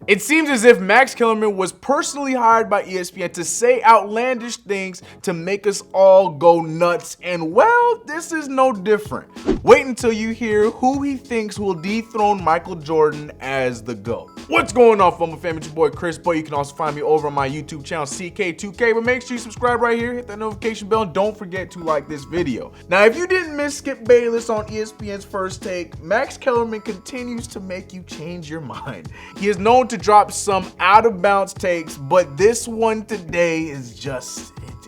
It seems as if Max Kellerman was personally hired by ESPN to say outlandish things to make us all go nuts, and well, this is no different. Wait until you hear who he thinks will dethrone Michael Jordan as the GOAT. What's going on, Fumble fam? It's your boy Chris, but you can also find me over on my YouTube channel CK2K, but make sure you subscribe right here, hit that notification bell, and don't forget to like this video. Now, if you didn't miss Skip Bayless on ESPN's First Take, Max Kellerman continues to make you change your mind. He is known to drop some out of bounds takes, but this one today is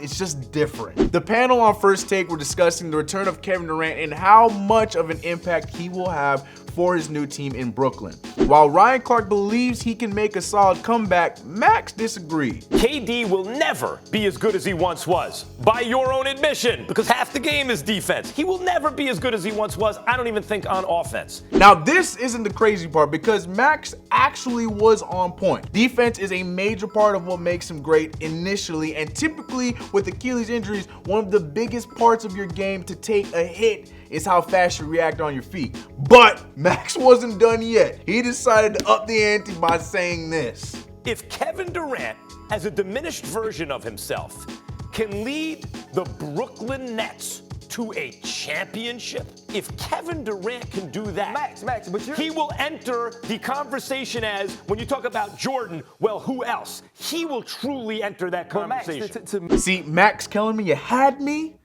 it's just different. The panel on First Take were discussing the return of Kevin Durant and how much of an impact he will have for his new team in Brooklyn. While Ryan Clark believes he can make a solid comeback, Max disagreed. KD will never be as good as he once was, by your own admission, because half the game is defense. He will never be as good as he once was, I don't even think, on offense. Now, this isn't the crazy part because Max actually was on point. Defense is a major part of what makes him great initially, and typically with Achilles injuries, one of the biggest parts of your game to take a hit is how fast you react on your feet. But Max wasn't done yet. He decided to up the ante by saying this. If Kevin Durant, as a diminished version of himself, can lead the Brooklyn Nets to a championship, if Kevin Durant can do that, Max, but he will enter the conversation as, when you talk about Jordan, well, who else? He will truly enter that conversation. See, Max Kellerman, you had me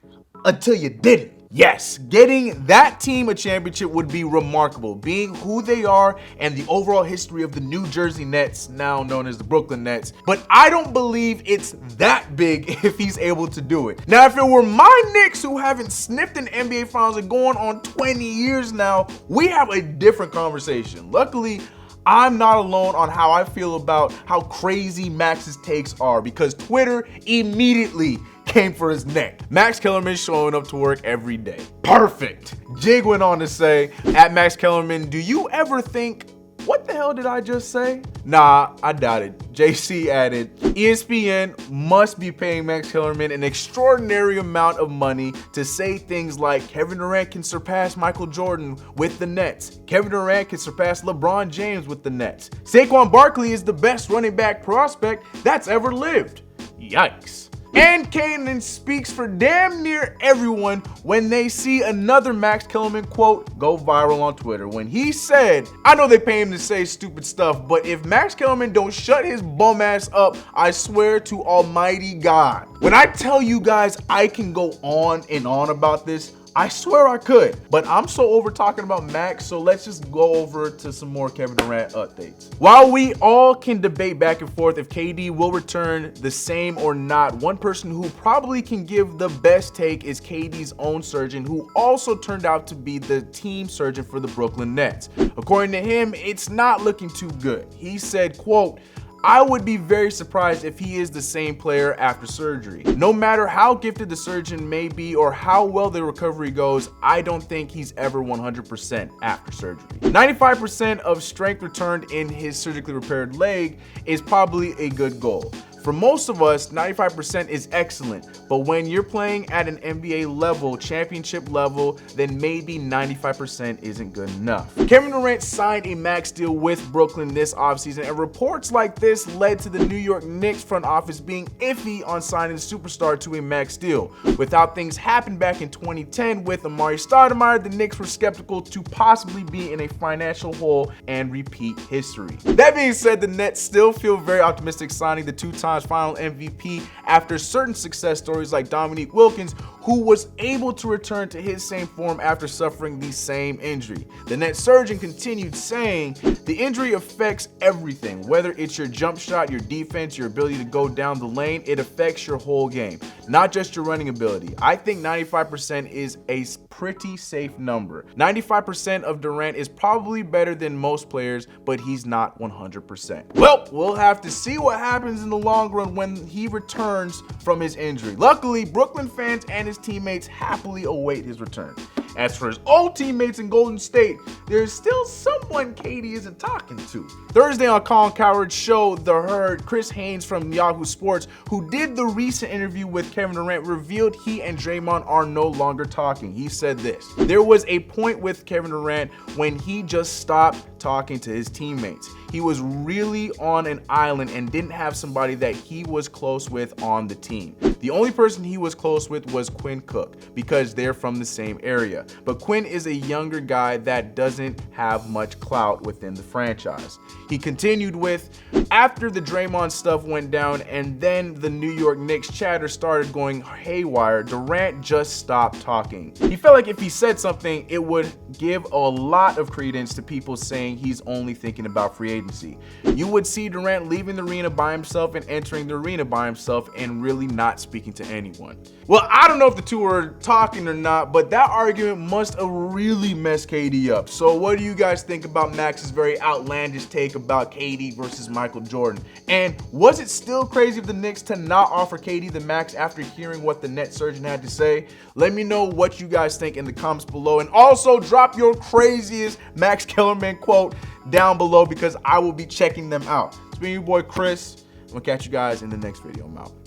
until you didn't. Yes, getting that team a championship would be remarkable, being who they are and the overall history of the New Jersey Nets, now known as the Brooklyn Nets. But I don't believe it's that big if he's able to do it. Now, if it were my Knicks, who haven't sniffed an NBA Finals and going on 20 years now, we have a different conversation. Luckily, I'm not alone on how I feel about how crazy Max's takes are, because Twitter immediately came for his neck. Max Kellerman showing up to work every day. Perfect. Jig went on to say, at Max Kellerman, do you ever think, what the hell did I just say? Nah, I doubt it. JC added, ESPN must be paying Max Kellerman an extraordinary amount of money to say things like Kevin Durant can surpass Michael Jordan with the Nets. Kevin Durant can surpass LeBron James with the Nets. Saquon Barkley is the best running back prospect that's ever lived. Yikes. And Kanan speaks for damn near everyone when they see another Max Kellerman quote go viral on Twitter when he said, I know they pay him to say stupid stuff, but if Max Kellerman don't shut his bum ass up, I swear to Almighty God. When I tell you guys I can go on and on about this, I swear I could, but I'm so over talking about Max, so let's just go over to some more Kevin Durant updates. While we all can debate back and forth if KD will return the same or not, one person who probably can give the best take is KD's own surgeon, who also turned out to be the team surgeon for the Brooklyn Nets. According to him, it's not looking too good. He said, quote, I would be very surprised if he is the same player after surgery. No matter how gifted the surgeon may be or how well the recovery goes, I don't think he's ever 100% after surgery. 95% of strength returned in his surgically repaired leg is probably a good goal. For most of us, 95% is excellent, but when you're playing at an NBA level, championship level, then maybe 95% isn't good enough. Kevin Durant signed a max deal with Brooklyn this offseason, and reports like this led to the New York Knicks front office being iffy on signing the superstar to a max deal. With how things happened back in 2010 with Amari Stoudemire, the Knicks were skeptical to possibly be in a financial hole and repeat history. That being said, the Nets still feel very optimistic signing the two-time final MVP after certain success stories like Dominique Wilkins, who was able to return to his same form after suffering the same injury. The Nets surgeon continued saying, the injury affects everything, whether it's your jump shot, your defense, your ability to go down the lane, it affects your whole game, not just your running ability. I think 95% is a pretty safe number. 95% of Durant is probably better than most players, but he's not 100%. Well, we'll have to see what happens in the long run when he returns from his injury. Luckily, Brooklyn fans and his teammates happily await his return. As for his old teammates in Golden State, there's still someone KD isn't talking to. Thursday on Colin Cowherd's show, The Herd, Chris Haynes from Yahoo Sports, who did the recent interview with Kevin Durant, revealed he and Draymond are no longer talking. He said this: there was a point with Kevin Durant when he just stopped talking to his teammates. He was really on an island and didn't have somebody that he was close with on the team. The only person he was close with was Quinn Cook because they're from the same area. But Quinn is a younger guy that doesn't have much clout within the franchise. He continued with, after the Draymond stuff went down and then the New York Knicks chatter started going haywire, Durant just stopped talking. He felt like if he said something, it would give a lot of credence to people saying he's only thinking about free agency. You would see Durant leaving the arena by himself and entering the arena by himself and really not speaking to anyone. Well, I don't know if the two were talking or not, but that argument must have really messed KD up. So what do you guys think about Max's very outlandish take about KD versus Michael Jordan? And was it still crazy of the Knicks to not offer KD the max after hearing what the net surgeon had to say? Let me know what you guys think in the comments below, and also drop your craziest Max Kellerman quote down below because I will be checking them out. It's been your boy Chris. I'm gonna catch you guys in the next video. I'm out.